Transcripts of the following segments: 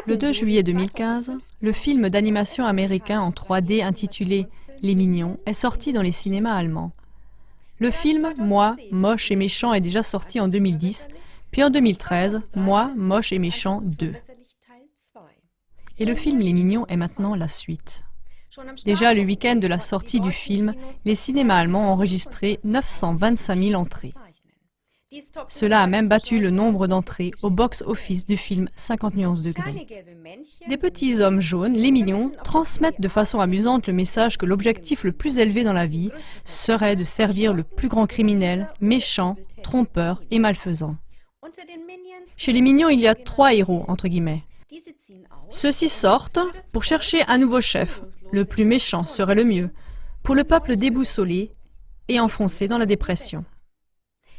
Le 2 juillet 2015, le film d'animation américain en 3D intitulé « Les Mignons » est sorti dans les cinémas allemands. Le film « Moi, moche et méchant » est déjà sorti en 2010, puis en 2013, « Moi, moche et méchant 2 ». Et le film Les Mignons est maintenant la suite. Déjà le week-end de la sortie du film, les cinémas allemands ont enregistré 925 000 entrées. Cela a même battu le nombre d'entrées au box-office du film 50 nuances degrés. Des petits hommes jaunes, les mignons, transmettent de façon amusante le message que l'objectif le plus élevé dans la vie serait de servir le plus grand criminel, méchant, trompeur et malfaisant. Chez les mignons, il y a 3 héros, entre guillemets. Ceux-ci sortent pour chercher un nouveau chef. Le plus méchant serait le mieux, pour le peuple déboussolé et enfoncé dans la dépression.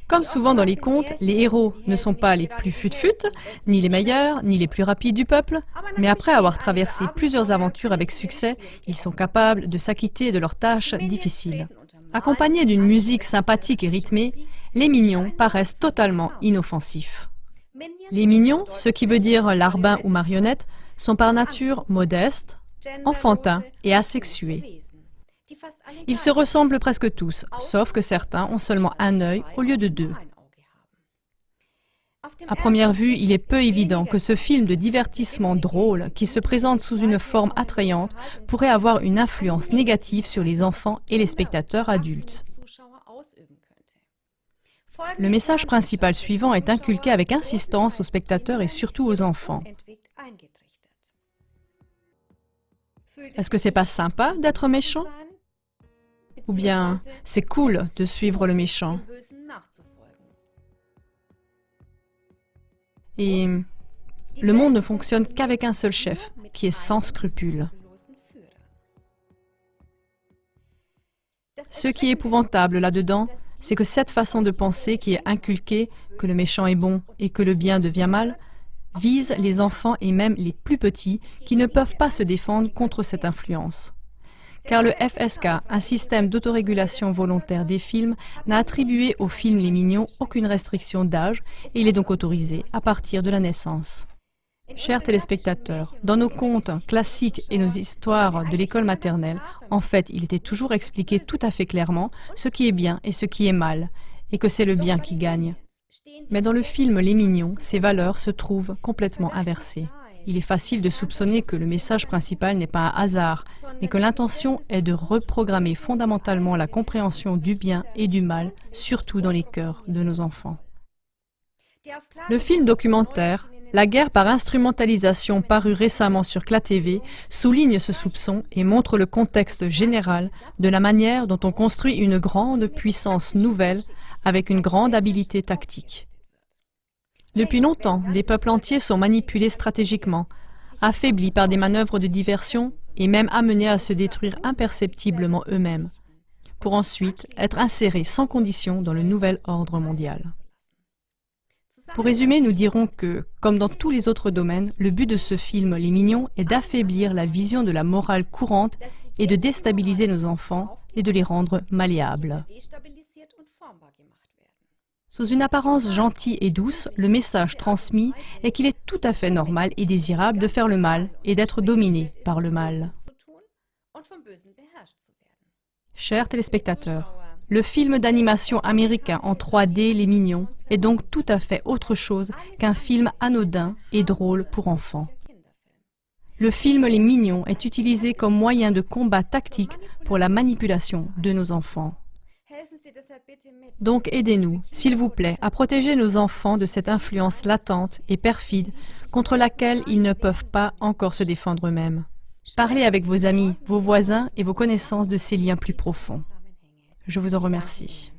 Comme souvent dans les contes, les héros ne sont pas les plus fut-fut, ni les meilleurs, ni les plus rapides du peuple, mais après avoir traversé plusieurs aventures avec succès, ils sont capables de s'acquitter de leurs tâches difficiles. Accompagnés d'une musique sympathique et rythmée, les mignons paraissent totalement inoffensifs. Les mignons, ce qui veut dire larbin ou marionnette, sont par nature modestes, enfantins et asexués. Ils se ressemblent presque tous, sauf que certains ont seulement un œil au lieu de 2. À première vue, il est peu évident que ce film de divertissement drôle, qui se présente sous une forme attrayante, pourrait avoir une influence négative sur les enfants et les spectateurs adultes. Le message principal suivant est inculqué avec insistance aux spectateurs et surtout aux enfants. Est-ce que c'est pas sympa d'être méchant? Ou bien, c'est cool de suivre le méchant? Et le monde ne fonctionne qu'avec un seul chef, qui est sans scrupules. Ce qui est épouvantable là-dedans, c'est que cette façon de penser qui est inculquée, que le méchant est bon et que le bien devient mal, vise les enfants et même les plus petits qui ne peuvent pas se défendre contre cette influence. Car le FSK, un système d'autorégulation volontaire des films, n'a attribué au film Les Mignons aucune restriction d'âge et il est donc autorisé à partir de la naissance. Chers téléspectateurs, dans nos contes classiques et nos histoires de l'école maternelle, en fait, il était toujours expliqué tout à fait clairement ce qui est bien et ce qui est mal, et que c'est le bien qui gagne. Mais dans le film Les Mignons, ces valeurs se trouvent complètement inversées. Il est facile de soupçonner que le message principal n'est pas un hasard, mais que l'intention est de reprogrammer fondamentalement la compréhension du bien et du mal, surtout dans les cœurs de nos enfants. Le film documentaire « La guerre par instrumentalisation » paru récemment sur CLA TV souligne ce soupçon et montre le contexte général de la manière dont on construit une grande puissance nouvelle avec une grande habileté tactique. Depuis longtemps, des peuples entiers sont manipulés stratégiquement, affaiblis par des manœuvres de diversion et même amenés à se détruire imperceptiblement eux-mêmes, pour ensuite être insérés sans condition dans le nouvel ordre mondial. Pour résumer, nous dirons que, comme dans tous les autres domaines, le but de ce film Les Mignons est d'affaiblir la vision de la morale courante et de déstabiliser nos enfants et de les rendre malléables. Sous une apparence gentille et douce, le message transmis est qu'il est tout à fait normal et désirable de faire le mal et d'être dominé par le mal. Chers téléspectateurs, le film d'animation américain en 3D Les Mignons est donc tout à fait autre chose qu'un film anodin et drôle pour enfants. Le film Les Mignons est utilisé comme moyen de combat tactique pour la manipulation de nos enfants. Donc aidez-nous, s'il vous plaît, à protéger nos enfants de cette influence latente et perfide contre laquelle ils ne peuvent pas encore se défendre eux-mêmes. Parlez avec vos amis, vos voisins et vos connaissances de ces liens plus profonds. Je vous en remercie.